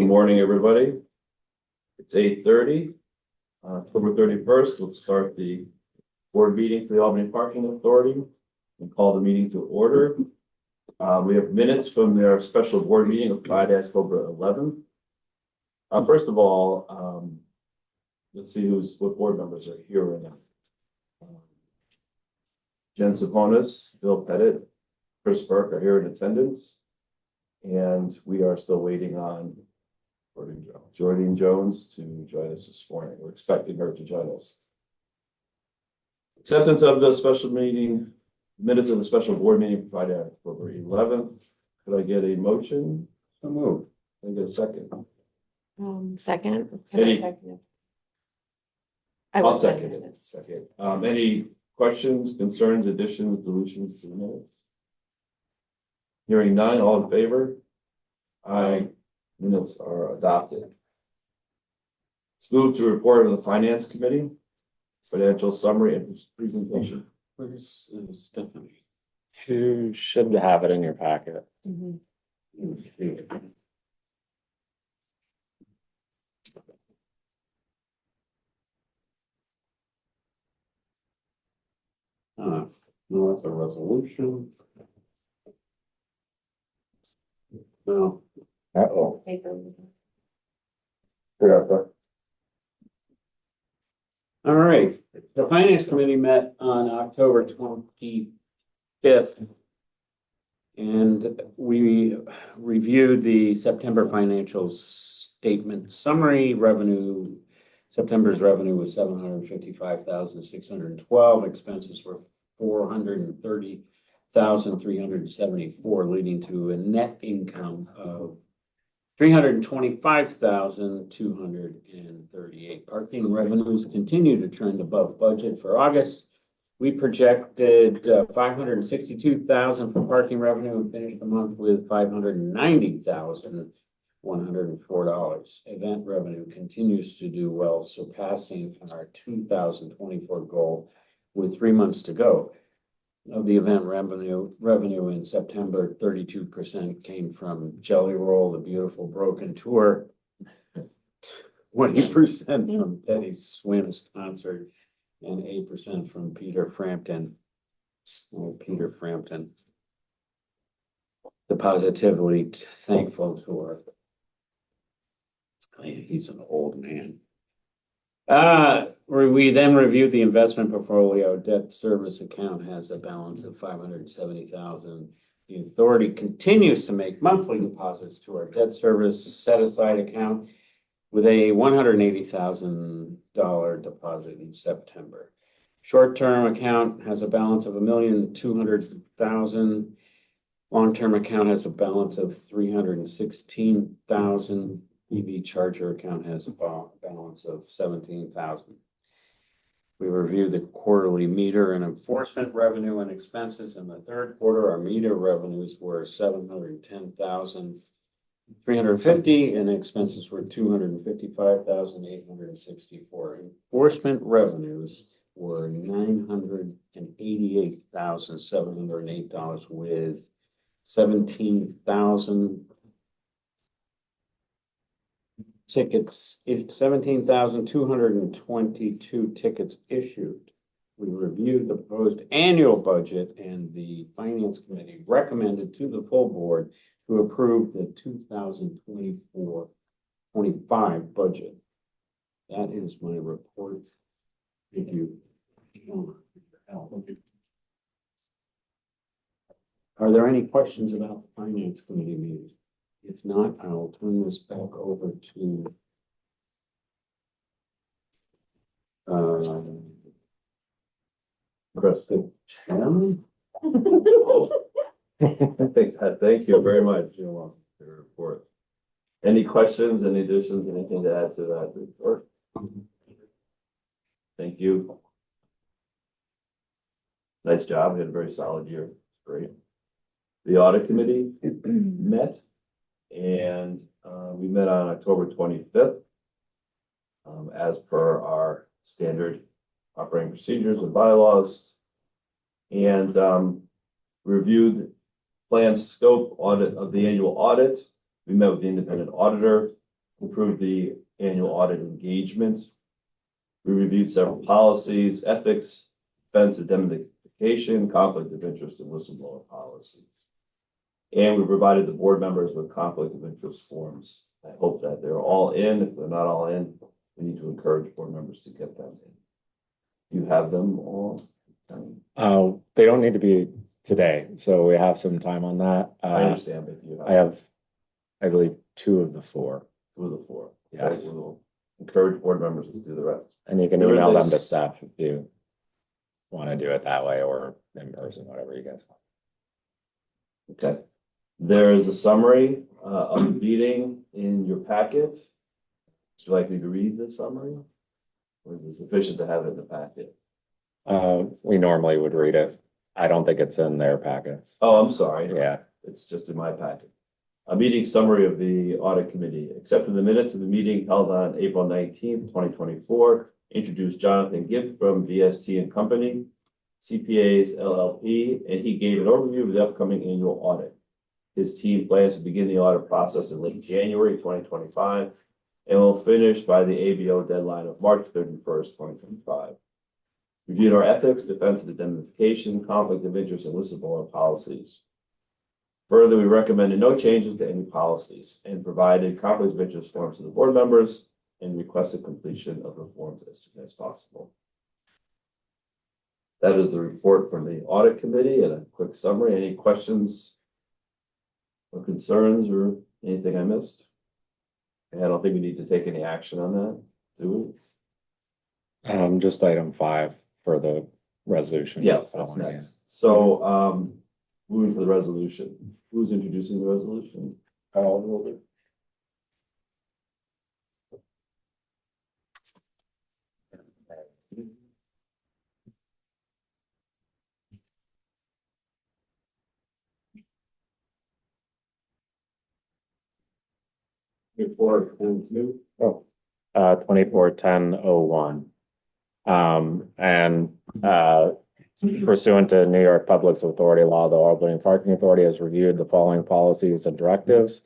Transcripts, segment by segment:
Good morning, everybody. It's 8:30, October 31st. Let's start the board meeting for the Albany Parking Authority and call the meeting to order. We have minutes from their special board meeting of Friday, October 11th. First of all, let's see what board members are here right now. Jen Saponis, Bill Pettit, Chris Burke are here in attendance. And we are still waiting on Jordan Jones to join us this morning. We're expecting her to join us. Acceptance of the special meeting, minutes of the special board meeting Friday, October 11th. Could I get a motion? So move. Can I get a second? Second. Any- I second it? I'll second it. Second. Any questions, concerns, additions, deletions to the minutes? Hearing none, all in favor? Aye. Minutes are adopted. Let's move to report of the Finance Committee, financial summary and presentation. Where's Stephanie? You should have it in your packet. Mhm. No, that's a resolution. No. Uh-oh. All right, the Finance Committee met on October 25th. And we reviewed the September financial statement summary. September's revenue was $755,612. Expenses were $430,374, leading to a net income of $325,238. Parking revenues continue to trend above budget for August. We projected $562,000 for parking revenue and finished the month with $590,104. Event revenue continues to do well, surpassing our 2024 goal with 3 months to go. Of the event revenue in September, 32% came from Jelly Roll, the Beautiful Broken Tour, 20% from Teddy Swims concert, and 8% from Peter Frampton. Oh, Peter Frampton. The Positively Thankful Tour. He's an old man. We then reviewed the investment portfolio. Debt service account has a balance of $570,000. The authority continues to make monthly deposits to our debt service set aside account with a $180,000 deposit in September. Short-term account has a balance of $1,200,000. Long-term account has a balance of $316,000. EV charger account has a balance of $17,000. We reviewed the quarterly meter and enforcement revenue and expenses. In the third quarter, our meter revenues were $710,350 and expenses were $255,864. Enforcement revenues were $988,708 with 17,222 tickets issued. We reviewed the proposed annual budget and the Finance Committee recommended to the full board to approve the 2024-25 budget. That is my report. Thank you. Are there any questions about the Finance Committee meeting? If not, I'll turn this back over to the chairman. Thank you very much, Jim, for your report. Any questions, any additions, anything to add to that report? Thank you. Nice job. You had a very solid year. Great. The audit committee met and we met on October 25th as per our standard operating procedures and bylaws, and reviewed plan scope audit of the annual audit. We met with the independent auditor Approve the annual audit engagement. We reviewed several policies, ethics, defense indemnification, conflict of interest, and whistleblower policy. And we provided the board members with conflict of interest forms. I hope that they're all in. If they're not all in, we need to encourage board members to get them in. You have them all? They don't need to be today, so we have some time on that. I understand, but you I have, I believe, 2 of the 4, two of the 4. Yes. Okay, we'll encourage board members to do the rest. and you can There is email them to this- staff if you want to do it that way or in person, whatever you guys want. Okay. There is a summary of the meeting in your packet. Would you like me to read the summary? Or is it sufficient to have it in the packet? We normally would read it. I don't think it's in their packets. Oh, I'm sorry. Yeah, It's just in my packet. A meeting summary of the audit committee, accepting the minutes of the meeting held on April 19th, 2024. Introduced Jonathan Gibb from VST and Company, CPAs LLP, and he gave an overview of the upcoming annual audit. His team plans to begin the audit process in late January 2025 and will finish by the ABO deadline of March 31st, 2025. Reviewed our ethics, defense and indemnification, conflict of interest, and whistleblower policies. Further, we recommended no changes to any policies and provided conflict of interest forms to the board members and requested completion of the forms as soon as possible. That is the report from the audit committee and a quick summary. Any questions or concerns or anything I missed? And I don't think we need to take any action on that, do we? just item 5 for the resolution. Yeah, that's next. So, moving to the resolution. Who's introducing the resolution? Alan will do. Report, two. 241001. And pursuant to New York Public Authority law, the Albany Parking Authority has reviewed the following policies and directives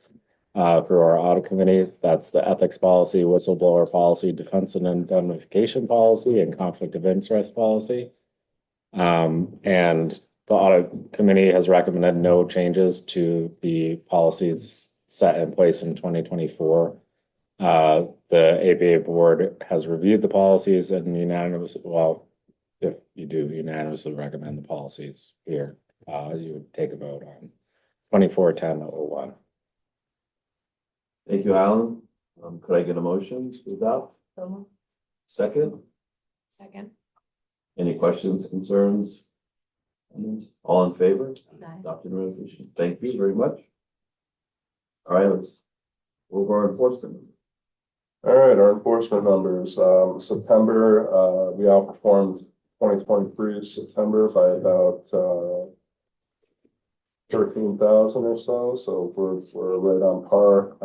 through our audit committees. That's the ethics policy, whistleblower policy, defense and indemnification policy, and conflict of interest policy. And the audit committee has recommended no changes to the policies set in place in 2024. The ABA board has reviewed the policies and if you do unanimously recommend the policies here, you would take a vote on 241001. Thank you, Alan. Could I get a motion to adopt? Second, Second. any questions, concerns? All in favor? Aye. Adopted resolution. Thank you very much. All right, let's go over our enforcement. All right, our enforcement numbers, September, we outperformed 2023 September by about 13,000 or so we're right on par.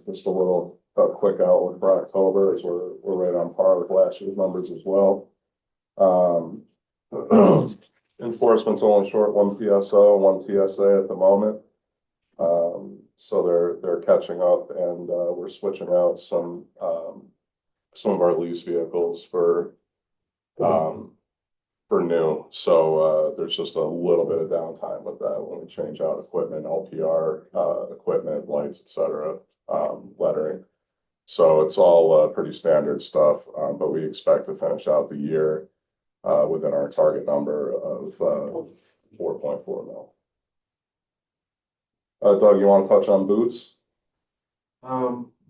Just a little quick outlook for October as we're right on par with last year's numbers as well. Enforcement's only short 1 PSO, 1 TSA at the moment. So they're catching up, and we're switching out some of our lease vehicles for new. So there's just a little bit of downtime with that when we change out equipment, LPR equipment, lights, etc., lettering. So it's all pretty standard stuff, but we expect to finish out the year within our target number of 4.4 mil. Doug, you want to touch on boots?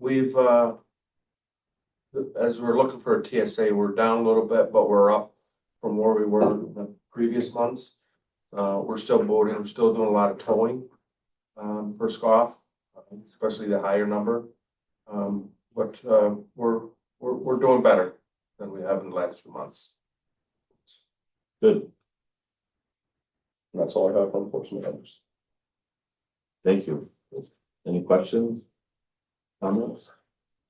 We've, as we're looking for a TSA, we're down a little bit, but we're up from where we were in the previous months. We're still boating, we're still doing a lot of towing, for SCOF, especially the higher number. But we're doing better than we have in the last few months. Good, And that's all I have for enforcement numbers. thank you. Any questions? Comments?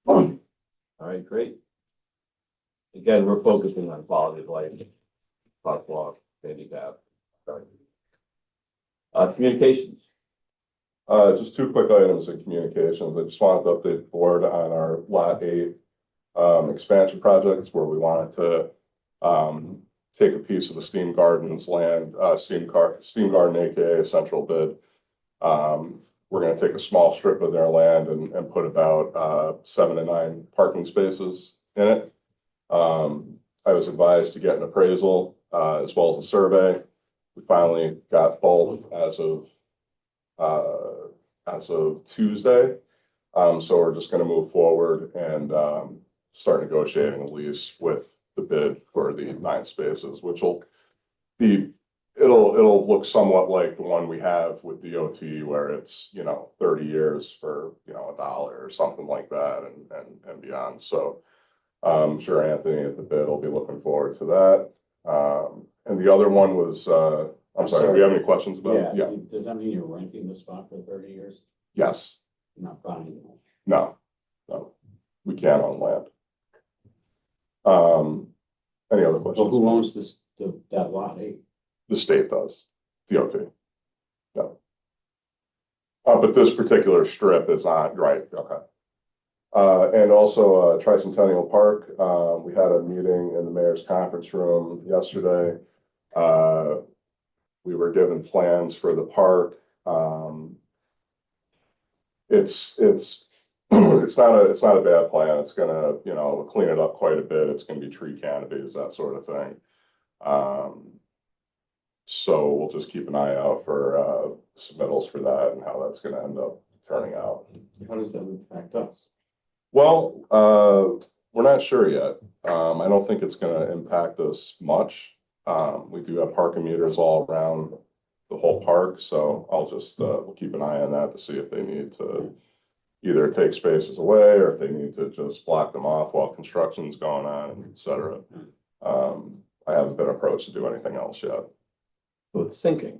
All right, great. Again, we're focusing on quality of life, crosswalk, handicap. Communications. Just two quick items in communications. I just wanted to update the board on our Lot 8 expansion projects where we wanted to take a piece of the Steam Gardens land, Steam Garden AKA Central Bid. We're gonna take a small strip of their land and put about 7 to 9 parking spaces in it. I was advised to get an appraisal as well as a survey. We finally got both as of Tuesday. So we're just gonna move forward and start negotiating a lease with the bid for the 9 spaces, which will be, it'll look somewhat like the one we have with DOT where it's, 30 years for, $1 or something like that and beyond. So I'm sure Anthony at the bid will be looking forward to that. And the other one was, I'm sorry, do we have any questions about it? Yeah, does that mean you're renting the spot for 30 years? Yes, You're not buying it? no, we can't own land. Any other questions? Well, who owns that lot 8? The state does, DOT. No. But this particular strip is not, right, okay. And also, Tricentennial Park, we had a meeting in the mayor's conference room yesterday. We were given plans for the park. It's it's not a bad plan. It's gonna, clean it up quite a bit. It's gonna be tree canopies, that sort of thing. So we'll just keep an eye out for submittals for that and how that's gonna end up turning out. How does that impact us? Well, we're not sure yet. I don't think it's gonna impact us much. We do have parking meters all around the whole park, so I'll just, we'll keep an eye on that to see if they need to either take spaces away or if they need to just block them off while construction's going on, et cetera. I haven't been approached to do anything else yet. So it's sinking.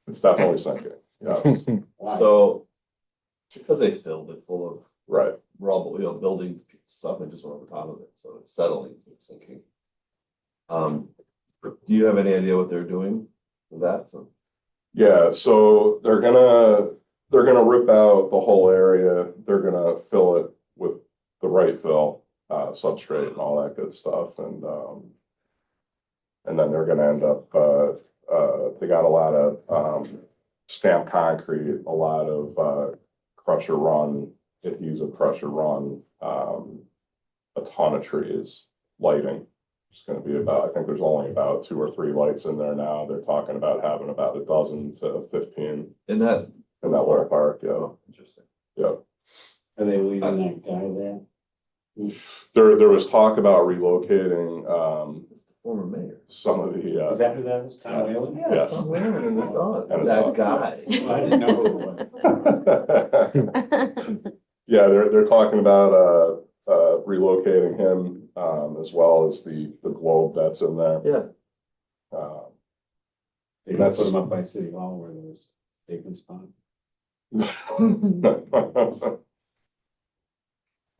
It's definitely sinking, yes, Why? So, because they filled it full of right. rubble, building stuff and just went over top of it, so it's settling, so it's sinking. Do you have any idea what they're doing with that? So, Yeah, so they're gonna rip out the whole area. They're gonna fill it with the right fill, substrate and all that good stuff. And then they're gonna end up, they got a lot of, stamped concrete, a lot of, crusher run, adhesive crusher run, a ton of trees, lighting. It's gonna be about, I think there's only about 2 or 3 lights in there now. They're talking about having about 12 to 15 in that, in that little park, yeah, oh, interesting. yeah. Are they leaving that guy there? There was talk about relocating, It's the former mayor. some of the, Is that who that is? Tom Whalen? Yeah, Yes. Tom Whalen and his dog, And his that dog. guy. I didn't know who it was. yeah, they're talking about, relocating him, as well as the globe that's in there. Yeah, They can put them up by City Hall where there's vacant spot.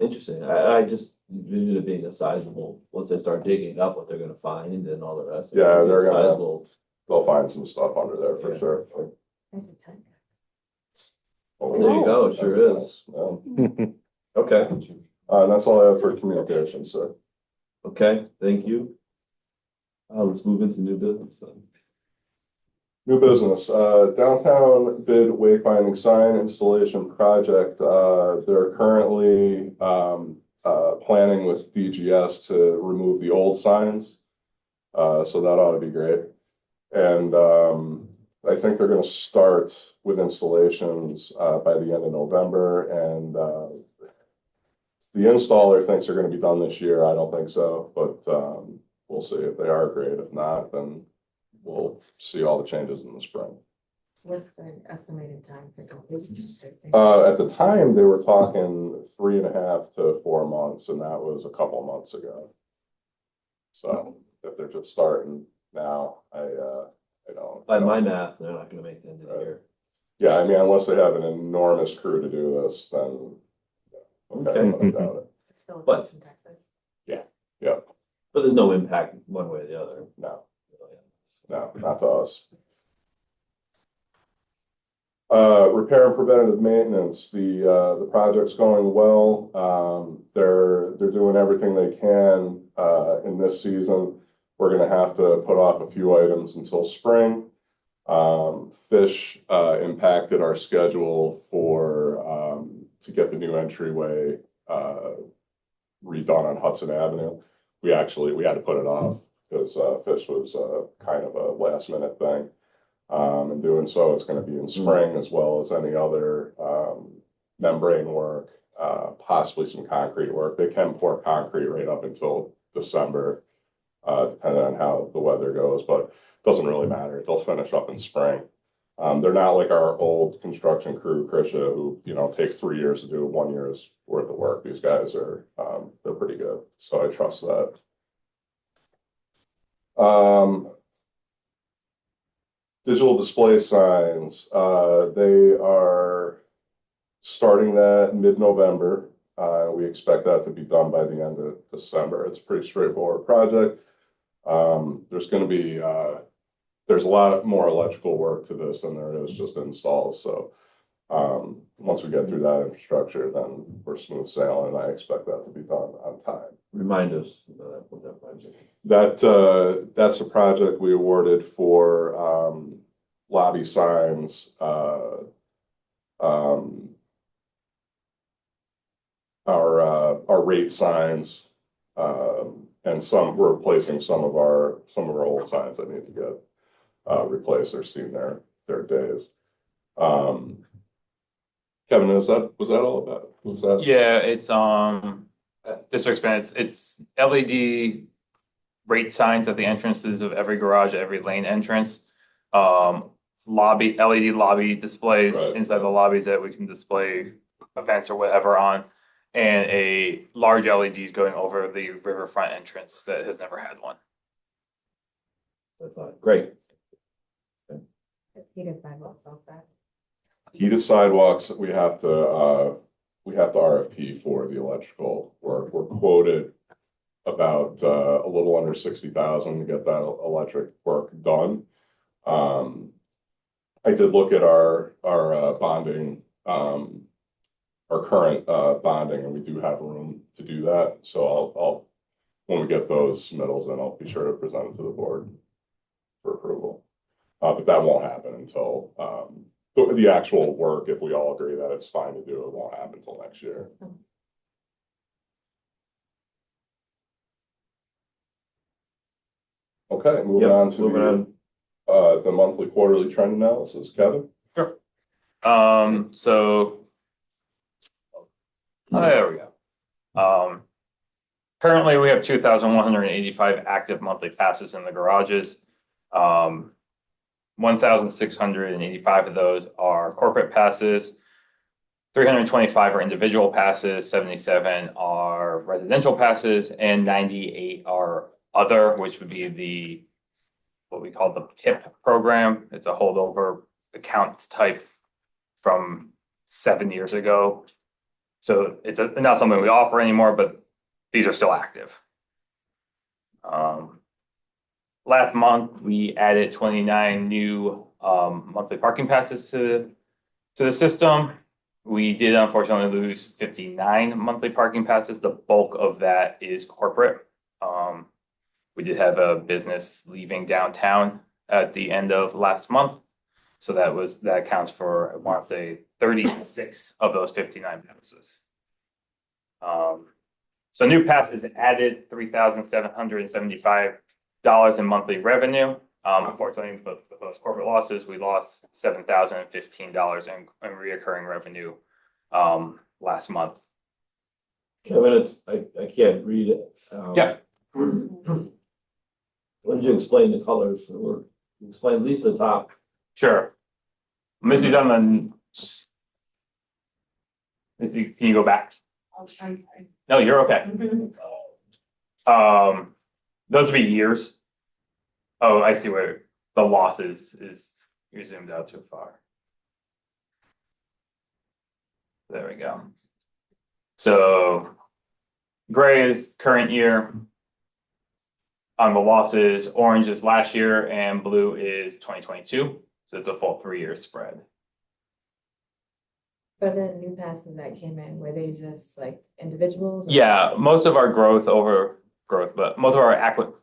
interesting. I just envision it being a sizable, once they start digging up what they're gonna find and all the rest. it's Yeah, gonna be a they're gonna- Sizable. They'll find some stuff under there for Yeah. sure. There's a ton. Oh, There you go, it sure is. Yeah. Okay, And that's all I have for communications, sir. okay, thank you. Let's move into new business then. New business, downtown bid wayfinding sign installation project. They're currently, planning with DGS to remove the old signs. So that ought to be great. And, I think they're gonna start with installations, by the end of November and, the installer thinks they're gonna be done this year. I don't think so, but, we'll see if they are great. If not, then we'll see all the changes in the spring. What's the estimated time for completion? At the time, they were talking 3.5 to 4 months, and that was a couple months ago. So if they're just starting now, I don't. By my math, they're not gonna make the end of the year. Yeah, I mean, unless they have an enormous crew to do this, then. Okay. But I doubt it. It's still But- in Texas. Yeah, But there's no impact one way or the other. no, not to us. Repair and preventative maintenance, the project's going well. They're doing everything they can, in this season. We're gonna have to put off a few items until spring. Fish, impacted our schedule to get the new entryway, redone on Hudson Avenue. We had to put it off because, Fish was, kind of a last minute thing. In doing so, it's gonna be in spring as well as any other, membrane work, possibly some concrete work. They can pour concrete right up until December, depending on how the weather goes, but it doesn't really matter. They'll finish up in spring. They're not like our old construction crew, Krisha, who, take 3 years to do 1 year's worth of work. These guys are, they're pretty good, so I trust that. Digital display signs, they are starting that mid-November. We expect that to be done by the end of December. It's a pretty straightforward project. There's gonna be, there's a lot more electrical work to this than there is just installs, so once we get through that infrastructure, then we're smooth sailing, and I expect that to be done on time. Remind us what that project is. That's a project we awarded for lobby signs, our rate signs, and we're replacing some of our old signs that need to get replaced. They're seeing their days. Kevin, was that all about? Was that? Yeah, it's district expense. It's LED rate signs at the entrances of every garage, every lane entrance. LED lobby displays Right. inside the lobbies that we can display events or whatever on, and a large LEDs going over the riverfront entrance that has never had one. I thought, great. Heated sidewalks outside. Heated sidewalks, we have to RFP for the electrical work. We're quoted about a little under 60,000 to get that electric work done. I did look at our bonding, our current bonding, and we do have room to do that. So I'll when we get those submittals in, I'll be sure to present it to the board for approval. But that won't happen until the actual work, if we all agree that it's fine to do, it won't happen until next year. Okay, moving on to the monthly quarterly trend analysis. Kevin? Sure. So there we go. Currently we have 2,185 active monthly passes in the garages. 1,685 of those are corporate passes. 325 are individual passes, 77 are residential passes, and 98 are other, which would be what we call the PIP program. It's a holdover account type from 7 years ago. So it's not something we offer anymore, but these are still active. Last month, we added 29 new monthly parking passes to the system. We did unfortunately lose 59 monthly parking passes. The bulk of that is corporate. We did have a business leaving downtown at the end of last month. So that accounts for, I want to say, 36 of those 59 passes. So new passes added $3,775 in monthly revenue. Unfortunately, with those corporate losses, we lost $7,015 in reoccurring revenue last month. Kevin, I can't read it. Yeah. When did you explain the colors, or explain at least the top? Sure. Missy's on the. Missy, can you go back? No, you're okay. Those would be years. Oh, I see where the loss is you're zoomed out too far. There we go. So gray is current year on the losses, orange is last year, and blue is 2022. So it's a full 3-year spread. For the new passes that came in, were they just like individuals? or- Yeah, most of our but most of our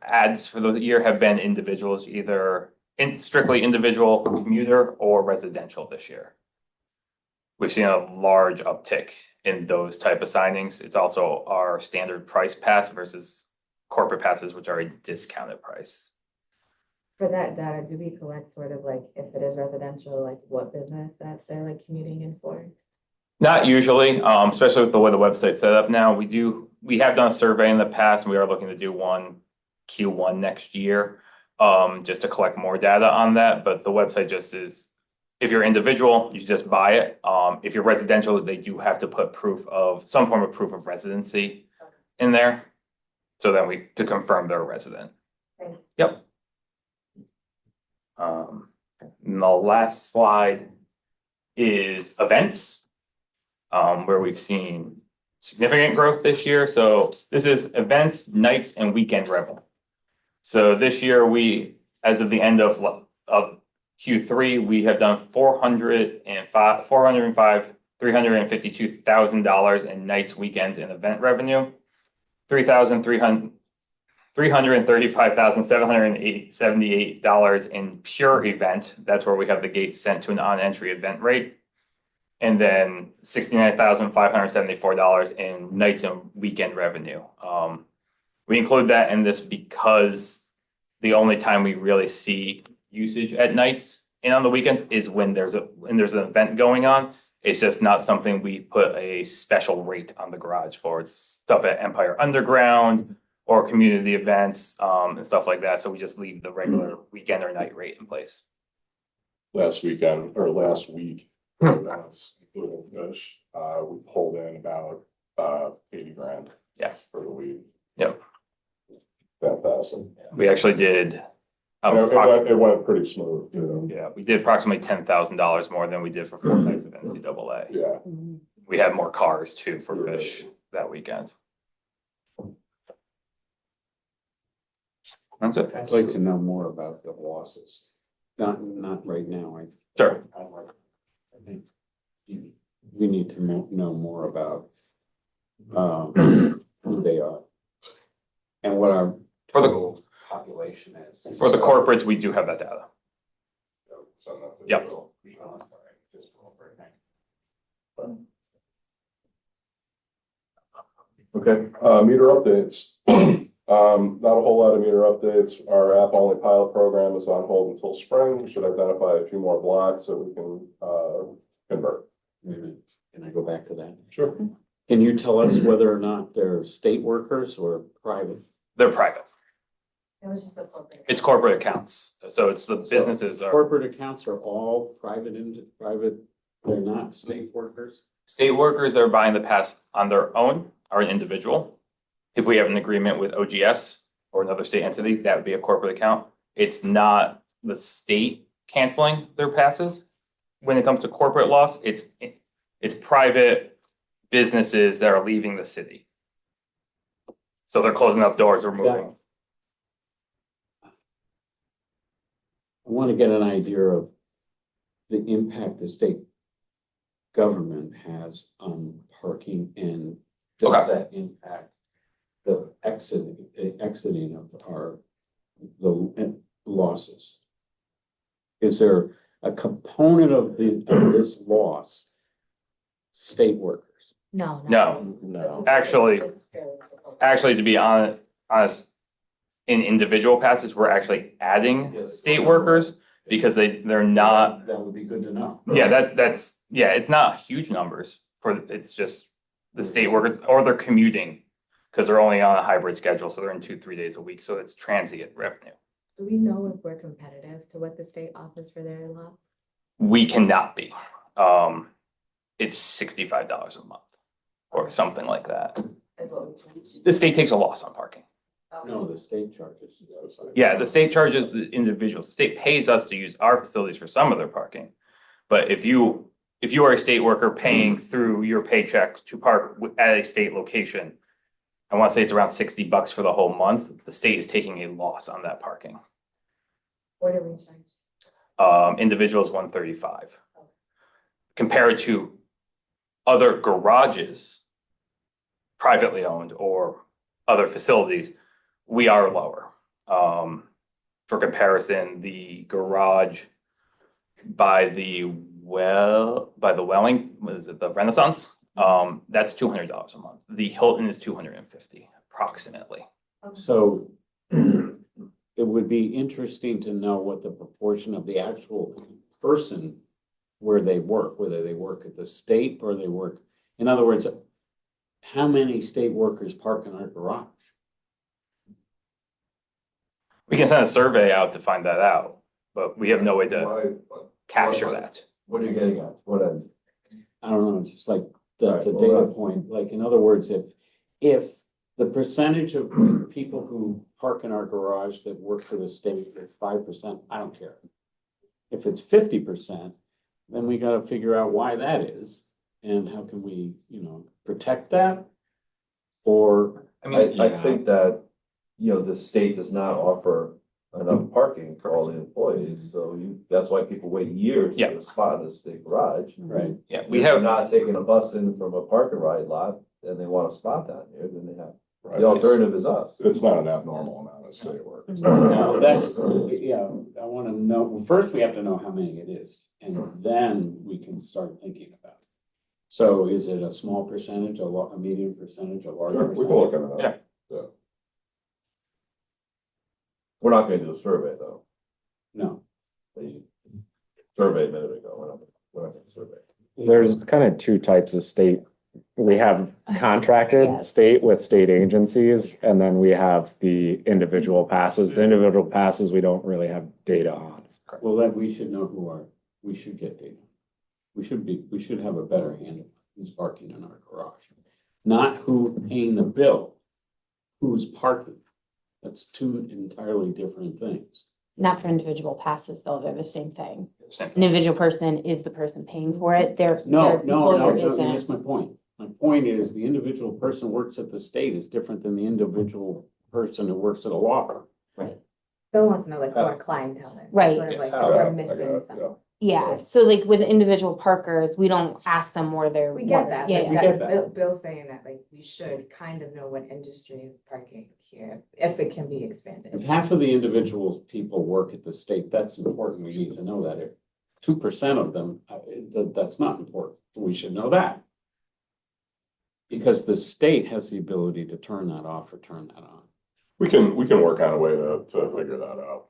ads for the year have been individuals, either strictly individual commuter or residential this year. We've seen a large uptick in those type of signings. It's also our standard price pass versus corporate passes, which are a discounted price. For that data, do we collect sort of like if it is residential, like what business that they're like commuting in for? Not usually, especially with the way the website's set up now. We have done a survey in the past, and we are looking to do one Q1 next year, just to collect more data on that. But the website just is, if you're individual, you just buy it. If you're residential, they do have to put some form of proof of residency in there. So then to confirm they're a resident. Okay. Yep. And the last slide is events, where we've seen significant growth this year. So this is events, nights, and weekend revenue. So this year as of the end of Q3, we have done $352,000 in nights, weekends, and event revenue. $335,778 in pure event. That's where we have the gate sent to an on-entry event rate. And then $69,574 in nights and weekend revenue. We include that in this because the only time we really see usage at nights and on the weekends is when there's an event going on. It's just not something we put a special rate on the garage for. It's stuff at Empire Underground or community events, and stuff like that. So we just leave the regular weekend or night rate in place. Last week, that's including fish, we pulled in about 80 grand. Yeah. For the week. Yep. Fantastic. We actually did. It went pretty smooth too. Yeah, we did approximately $10,000 more than we did for 4 nights of NCAA. Yeah. We had more cars too for fish that weekend. That's it. I'd like to know more about the losses. Not right now. Sure. I think we need to know more about who they are and what our For the- total population is. For the corporates, we do have that data. Yep. Okay, meter updates. Not a whole lot of meter updates. Our app only pilot program is on hold until spring. We should identify a few more blocks that we can convert. Wait a minute, can I go back to that? Sure. Can you tell us whether or not they're state workers or private? They're private. It was just a corporate. It's corporate accounts. So it's the businesses are, Corporate accounts are all private, they're not state workers? state workers that are buying the pass on their own are an individual. If we have an agreement with OGS or another state entity, that would be a corporate account. It's not the state canceling their passes. When it comes to corporate loss, it's private businesses that are leaving the city. So they're closing up doors or moving. I want to get an idea of the impact the state government has on parking and does that impact the exiting of the losses? Is there a component of this loss, state workers? No. No. No. Actually, to be honest, in individual passes, we're actually adding state workers because they're not. That would be good to know. Yeah, it's not huge numbers it's just the state workers or they're commuting because they're only on a hybrid schedule. So they're in 2-3 days a week. So it's transient revenue. Do we know if we're competitive to what the state offers for their lots? We cannot be. It's $65 a month or something like that. Is what we changed? The state takes a loss on parking. No, the state charges. Yeah, the state charges the individuals. The state pays us to use our facilities for some of their parking. But if you are a state worker paying through your paycheck to park at a state location, I want to say it's around $60 for the whole month. The state is taking a loss on that parking. What do we charge? Individuals $135. Compared to other garages, privately owned or other facilities, we are lower. For comparison, the garage by the Welling, what is it, the Renaissance? That's $200 a month. The Hilton is $250 approximately. So it would be interesting to know what the proportion of the actual person where they work, whether they work at the state or they work, in other words, how many state workers park in our garage? We can send a survey out to find that out, but we have no way to Why- capture that. What are you getting at? What end? I don't know, just like, that's a Right, well, data that- point, like, in other words, if the percentage of people who park in our garage that work for the state is 5%, I don't care. If it's 50%, then we gotta figure out why that is, and how can we, protect that? Or, I mean, I think that, the state does not offer enough parking for all the employees, so that's why people wait years to Yeah. get a spot in the state garage. right, yeah, We we have have, not taken a bus in from a park and ride lot, and they want a spot down here, then they have, Right. the alternative is us. It's not an abnormal amount of state workers. no, that's, yeah, I wanna know, well, first we have to know how many it is, and then we can start thinking about it. So is it a small percentage, a medium percentage, a large Sure, percentage? we can look into that. We're not gonna do a survey, though. No, They surveyed a minute ago, we're not gonna survey. There's kind of two types of state. We have contracted Yes. state with state agencies, and then we have the individual passes. The individual passes, we don't really have data on. well, then we should know we should get data. We should have a better handle on who's parking in our garage. Not who paying the bill, who's parking. That's two entirely different things. Not for individual passes, though, they're the same thing. same An thing. individual person is the person paying for it, their No, employer you isn't. missed my point. My point is the individual person who works at the state is different than the individual person who works at a law firm. Bill wants to know like who our clientele is. Right. Sort of like, Yes. if Yeah, we're I got missing it, something. yeah. Yeah, so like with individual parkers, we don't ask them where they're. We get that, Yeah, but We get that. Bill's saying that like we should kind of know what industry is parking here, if it can be If expanded. half of the individual people work at the state, that's important. We need to know that. If 2% of them, that's not important. We should know that. Because the state has the ability to turn that off or turn that on We can work on a way to figure that out.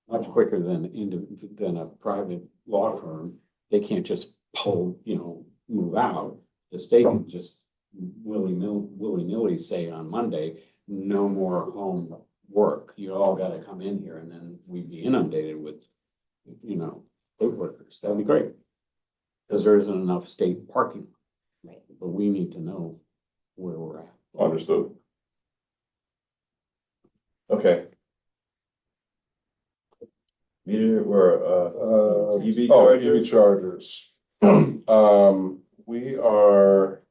much quicker than a private law firm. They can't just move out. The state can just willy-nilly say on Monday, no more home work. You all gotta come in here, and then we'd be inundated with, state workers. That'd be great. Because there isn't enough state parking. Right. But we need to know where we're at. Understood. Okay. Meter, we're, EV EV chargers. We are,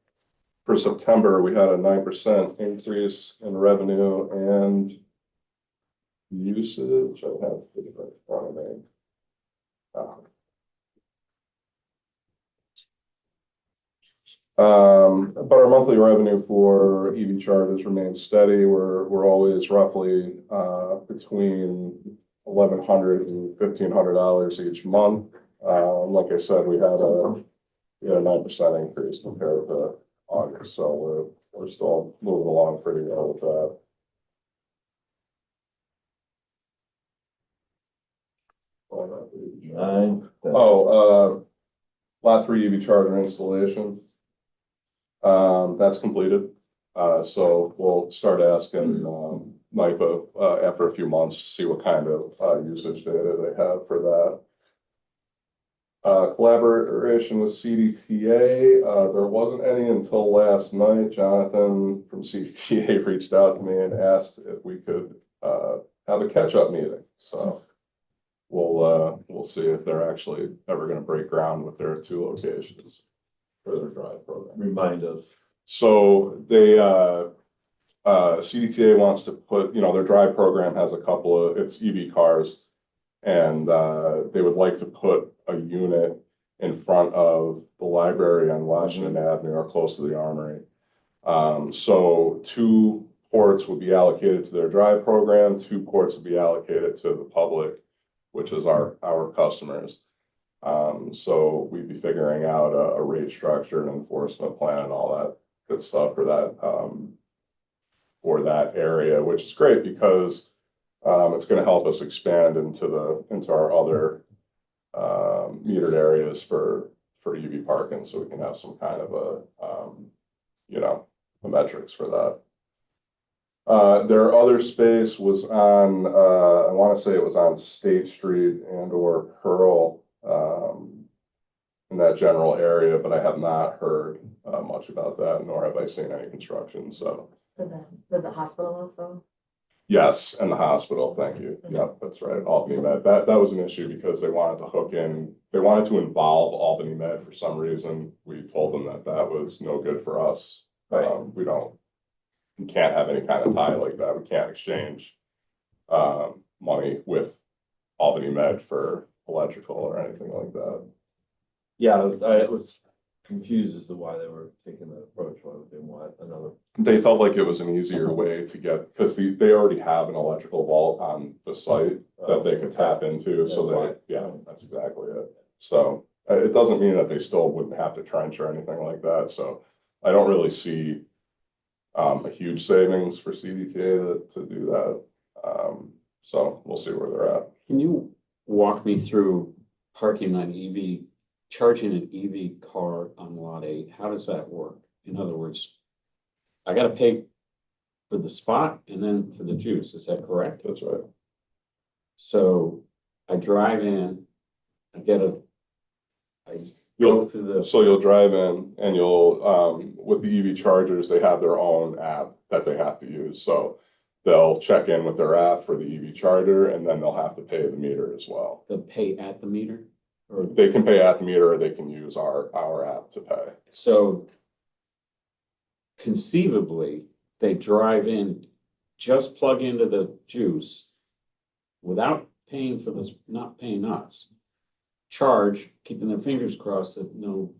for September, we had a 9% increase in revenue and usage. I have it in front of me. But our monthly revenue for EV chargers remains steady. We're always roughly between $1,100 and $1,500 each month. Like I said, we had a 9% increase compared to August, so we're still moving along pretty well with that. nine. Lot 3 EV charger installation. That's completed. So we'll start asking NIPA after a few months, see what kind of usage data they have for that. Collaboration with CDTA, there wasn't any until last night. Jonathan from CDTA reached out to me and asked if we could have a catch-up meeting. So we'll see if they're actually ever gonna break ground with their 2 locations for their drive program. Remind us. So they, CDTA wants to put, their drive program has a couple of, it's EV cars. And they would like to put a unit in front of the library on Washington Avenue or close to the Armory. So 2 ports would be allocated to their drive program, 2 ports would be allocated to the public, which is our customers. So we'd be figuring out a rate structure and enforcement plan and all that good stuff for that area, which is great because it's going to help us expand into our other metered areas for EV parking, so we can have some kind of the metrics for that. Their other space was on, I want to say it was on State Street and or Pearl, in that general area, but I have not heard much about that, nor have I seen any construction, so. For the hospital also? Yes, and the hospital, thank you. Yep, that's right, Albany Med. That was an issue because they wanted to involve Albany Med for some reason. We told them that was no good for us. Right. We can't have any kind of tie like that. We can't exchange money with Albany Med for electrical or anything like that. Yeah, I was confused as to why they were taking that approach, why would they want another? They felt like it was an easier way to get, because they already have an electrical vault on the site that they could tap into, so that's exactly it. So it doesn't mean that they still wouldn't have to trench or anything like that, so I don't really see a huge savings for CDTA to do that. So we'll see where they're at. Can you walk me through parking on charging an EV car on lot 8? How does that work? In other words, I gotta pay for the spot and then for the juice, is that correct? That's right. So I drive in, I go through the, So you'll drive in and you'll, with the EV chargers, they have their own app that they have to use. So they'll check in with their app for the EV charger and then they'll have to pay the meter as well. the pay at the meter? Or, They can pay at the meter or they can use our app to pay. so conceivably, they drive in, just plug into the juice without paying for this, not paying us. Charge, keeping their fingers crossed that no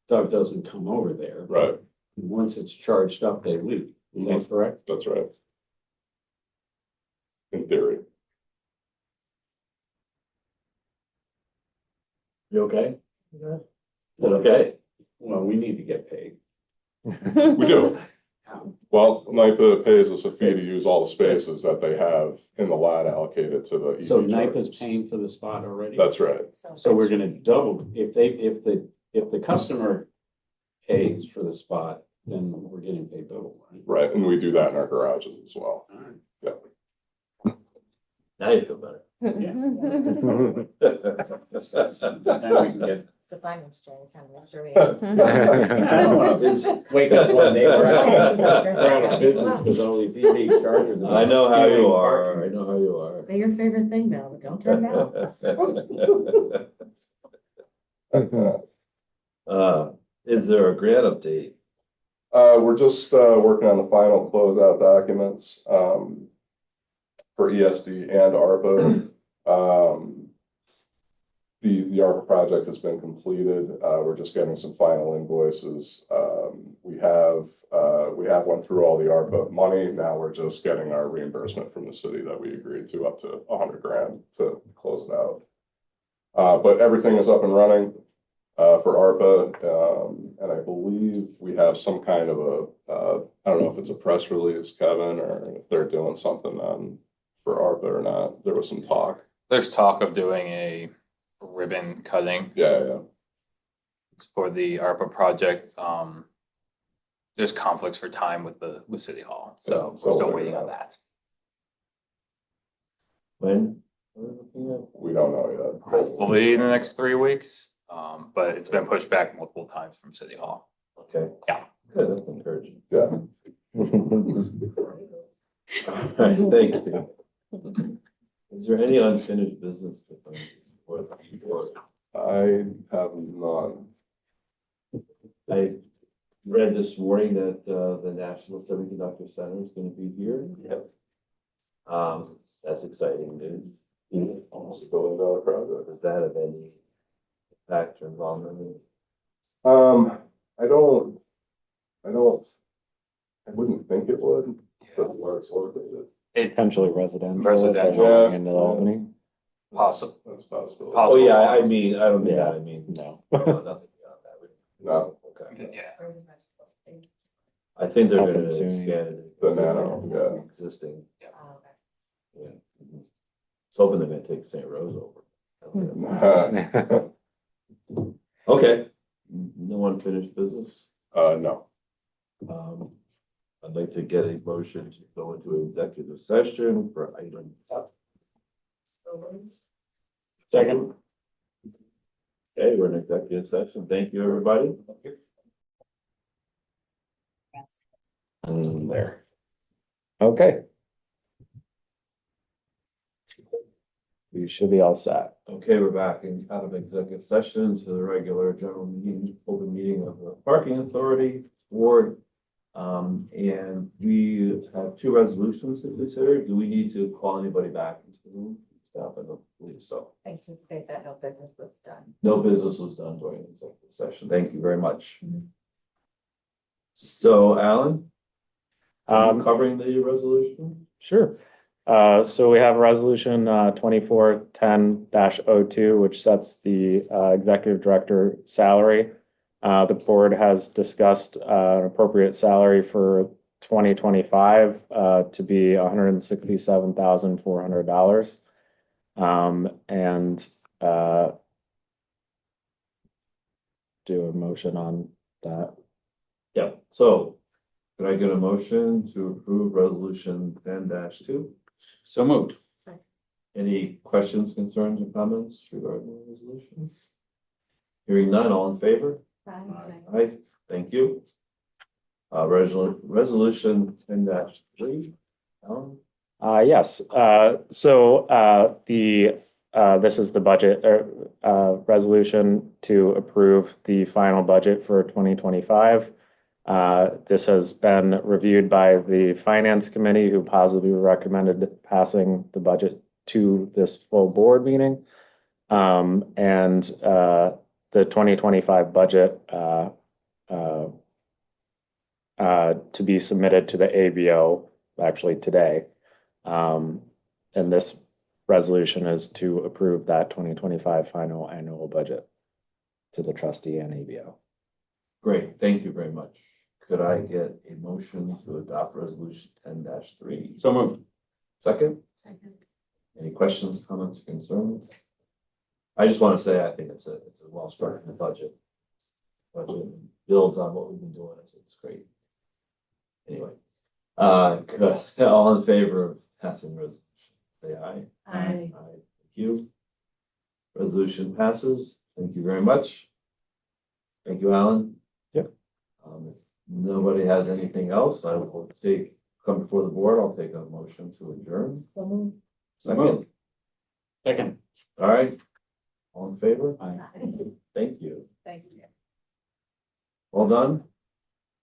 Doug doesn't come over there. Right, And once it's charged up, they leave. Is that correct? that's right. In theory. You okay? Is that okay? Well, we need to get paid. We do. Well, NIPA pays us a fee to use all the spaces that they have in the lot allocated to the EV So NIPA's chargers. paying for the spot already? That's right. So we're gonna double, if the customer pays for the spot, then we're getting paid double, right? Right, and we do that in our garages as well. All right. Now you feel better. Then we can get, It's the finance change, I'm not sure we. I don't wanna wake up one day, we're out of business because all these EV chargers. I know how stealing you are, parking. I know how you are. They're your favorite thing, Bill, but don't turn down. Is there a grant update? We're just working on the final closeout documents for ESD and ARPA. The ARPA project has been completed. We're just getting some final invoices. We have went through all the ARPA money. Now we're just getting our reimbursement from the city that we agreed to up to $100,000 to close it out. But everything is up and running for ARPA, and I believe we have some kind of I don't know if it's a press release, Kevin, or if they're doing something for ARPA or not. There was some talk. There's talk of doing a ribbon cutting Yeah. for the ARPA project. There's conflicts for time with City Hall, so Yeah, we're so still we're waiting on gonna- that. When? What are we looking at? We don't know yet. Hopefully in the next 3 weeks, but it's been pushed back multiple times from City Hall. Okay. Yeah. Good, that's encouraging. Yeah. Thank you. Is there any unfinished business to come before the board? I have none. I read this morning that the National Semiconductor Center is gonna be here. Yep. That's exciting news. Almost $1 billion project. Does that have any impact or involvement? I wouldn't think it would, but where it's located. Potentially residential. Residential. Yeah. Into Albany. Possible. That's possible. Oh, yeah, I mean, I don't mean Yeah. that, I mean, No. nothing beyond that. No, Okay. Yeah. I think they're Up gonna and soon. expand it. The nano, yeah. Existing, Oh, okay. yeah. It's hoping they're gonna take St. Rose over. Okay, no unfinished business. No. I'd like to get a motion to go into executive session for item. Second. Okay, we're in executive session. Thank you, everybody. And there. Okay. We should be all set. Okay, we're back in out of executive session to the regular general meeting, open meeting of the parking authority board. And we have two resolutions to consider. Do we need to call anybody back into the room? Staff, I don't believe so. I just state that no business was done. No business was done during the executive session. Thank you very much. Mhm. So Alan, are you Um, covering the resolution? Sure. So we have resolution 2410-02, which sets the executive director salary. The board has discussed an appropriate salary for 2025 to be $167,400. And do a motion on that. Yeah, so could I get a motion to approve resolution 10-2? So moved. Any questions, concerns, or comments regarding the resolution? Hearing none, all in favor? Aye, thank you. Resolution 10-3. Alan? Yes, this is the budget resolution to approve the final budget for 2025. This has been reviewed by the finance committee, who positively recommended passing the budget to this full board meeting. And the 2025 budget to be submitted to the ABO actually today. And this resolution is to approve that 2025 final annual budget to the trustee and ABO. Great, thank you very much. Could I get a motion to adopt resolution 10-3? So moved. Second, Second. any questions, comments, concerns? I just want to say, I think it's a well-structured budget. Budget builds on what we've been doing, it's great. Anyway, good. All in favor of passing resolution, say aye. Aye. Thank you. Resolution passes. Thank you very much. Thank you, Alan. Yep. If nobody has anything else, I will come before the board. I'll take a motion to adjourn. Second. Second. All right. All in favor? Aye. Thank you. Thank you. Well done.